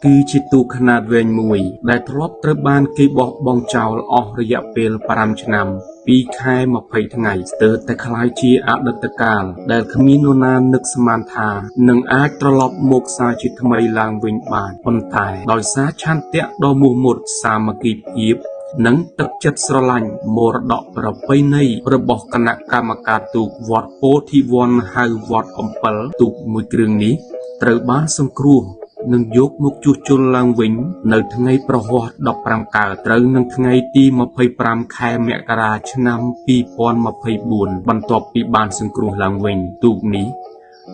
คือจิตูขนาดเวงมวยได้ทลบตระบานกีบอกบองเจ้าออกระยะเปลปรามชนำปีแค่มาภัยทั้งไงเติร์แต่คลายชีอาดัตกาลได้ขมิโนนานึกสมานทาหนึ่งอาจตลบโมกซาจิตทำไมลางเวงบานคนตายโดยสาชันเตะดอมูหมดสามกีบยิบนังตักจัดสลันโมรดอกประไปในระบบคณะกรรมการตูกวอดโพธิวันไฮวอดอมเปลตูกมือเกลืองนี้ตระบ้านสงครูនឹងយកមកជួសជុលឡើងវិញនៅថ្ងៃប្រហ័ស15កើតត្រូវនឹងថ្ងៃទី25ខែមករាឆ្នាំ2024បន្ទាប់ពីបានសង្គ្រោះឡើងវិញទូកនេះ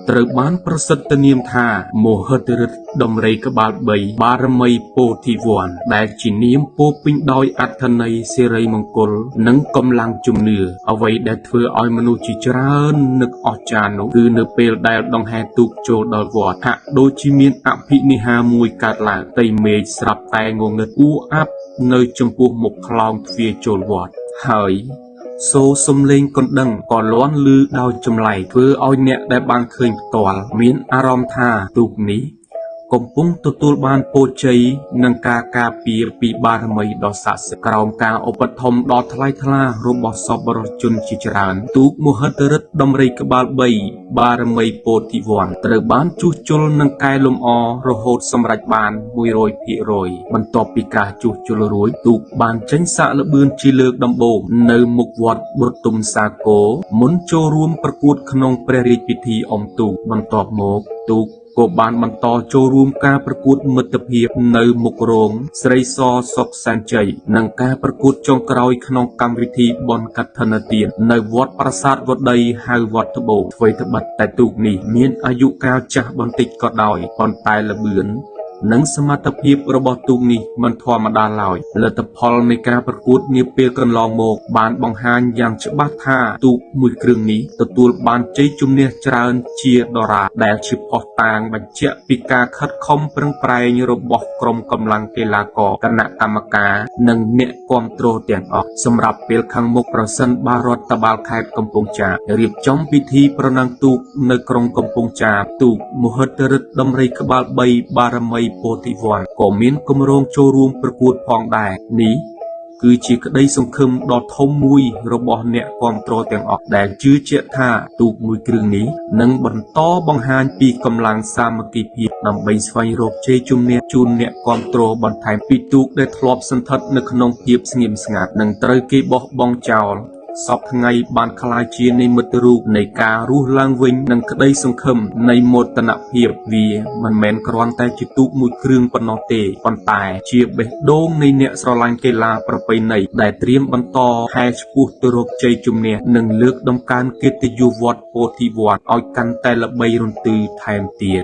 ត្រូវបានប្រសិទ្ធនាមថាមហិទ្ធិឫទ្ធិដំរីក្បាល3បារមីពោធិវ័នដែលជានាមពោពេញដោយអត្ថន័យសិរីមង្គលនិងកម្លាំងជំនឿអ្វីដែលធ្វើឲ្យមនុស្សជាច្រើននឹកអស្ចារ្យនោះគឺនៅពេលដែលដង្ហែទូកចូលដល់វត្តហាក់ដូចជាមានអភិនិហាមួយកើតឡើងតែមេឃស្រាប់តែងងឹតអ៊ូអាប់នៅចំពោះមុខខ្លោងទ្វារចូលវត្តហើយសូសំលេងកណ្ដឹងក៏លាន់លឺដោយចម្លែកធ្វើឲ្យអ្នកដែលបានឃើញផ្ទាល់មានអារម្មណ៍ថាទូកនេះកំពុងទទួលបានពរជ័យនិងការការពារពីបារមីដ៏ស័ក្តិសិទ្ធិក្រោមការឧបត្ថម្ភដ៏ថ្លៃថ្លារបស់សប្បុរសជនជាច្រើនទូកមហិទ្ធិឫទ្ធិដំរីក្បាល3បារមីពោធិវ័នត្រូវបានជួសជុលនិងកែលម្អរហូតសម្រេចបាន 100% បន្ទាប់ពីការជួសជុលរួចទូកបានចេញសាកល្បឿនជាលើកដំបូងនៅមុខវត្តបុទុមសាគរមុនចូលរួមប្រកួតក្នុងព្រះរាជពិធីអុំទូកបន្ទាប់មកទូកក៏បានបន្តចូលរួមការប្រកួតមិត្តភាពនៅមុខរោងស្រីសសុកសានជ័យនិងការប្រកួតចុងក្រោយក្នុងកម្មវិធីបុណ្យកឋិនទាននៅវត្តប្រាសាទវត្តដីហៅវត្តត្បូងអ្វីត្បិតតែទូកនេះមានអាយុកាលចាស់បន្តិចក៏ដោយប៉ុន្តែល្បឿននិងសមត្ថភាពរបស់ទូកនេះមិនធម្មតាឡើយលទ្ធផលនៃការប្រកួតនាពេលកន្លងមកបានបង្ហាញយ៉ាងច្បាស់ថាទូកមួយគ្រឿងនេះទទួលបានជ័យជំនះច្រើនជាដរាបដែលជាផុសតាងបញ្ជាក់ពីការខិតខំប្រឹងប្រែងរបស់ក្រុមកម្លាំងកីឡាករគណៈកម្មការនិងអ្នកគាំទ្រទាំងអស់សម្រាប់ពេលខាងមុខប្រសិនបើរដ្ឋបាលខេត្តកំពង់ចាមរៀបចំពិធីប្រណាំងទូកនៅក្រុងកំពង់ចាមទូកមហិទ្ធិឫទ្ធិដំរីក្បាល3បារមីពោធិវ័នក៏មានគម្រោងចូលរួមប្រកួតផងដែរនេះគឺជាក្តីសង្ឃឹមដ៏ធំមួយរបស់អ្នកគាំទ្រទាំងអស់ដែលជឿជាក់ថាទូកមួយគ្រឿងនេះនឹងបន្តបង្ហាញពីកម្លាំងសាមគ្គីភាពដើម្បីស្វែងរកជ័យជំនះជូនអ្នកគាំទ្របន្ថែមពីទូកដែលធ្លាប់សន្ធិដ្ឋនៅក្នុងភាពស្ងៀមស្ងាត់និងត្រូវគេបោះបង់ចោលសពថ្ងៃបានក្លាយជានិមិត្តរូបនៃការរស់ឡើងវិញនិងក្តីសង្ឃឹមនៃមោទនភាពវាមិនមែនគ្រាន់តែជាទូកមួយគ្រឿងប៉ុណ្ណោះទេប៉ុន្តែជាបេះដូងនៃអ្នកស្រឡាញ់កីឡាប្រពៃណីដែលត្រៀមបន្តហែឆ្ពោះទៅរកជ័យជំនះនិងលើកតម្កើងកិត្តិយសវត្តពោធិវ័នឲ្យកាន់តែល្បីរន្ទឺថែមទៀត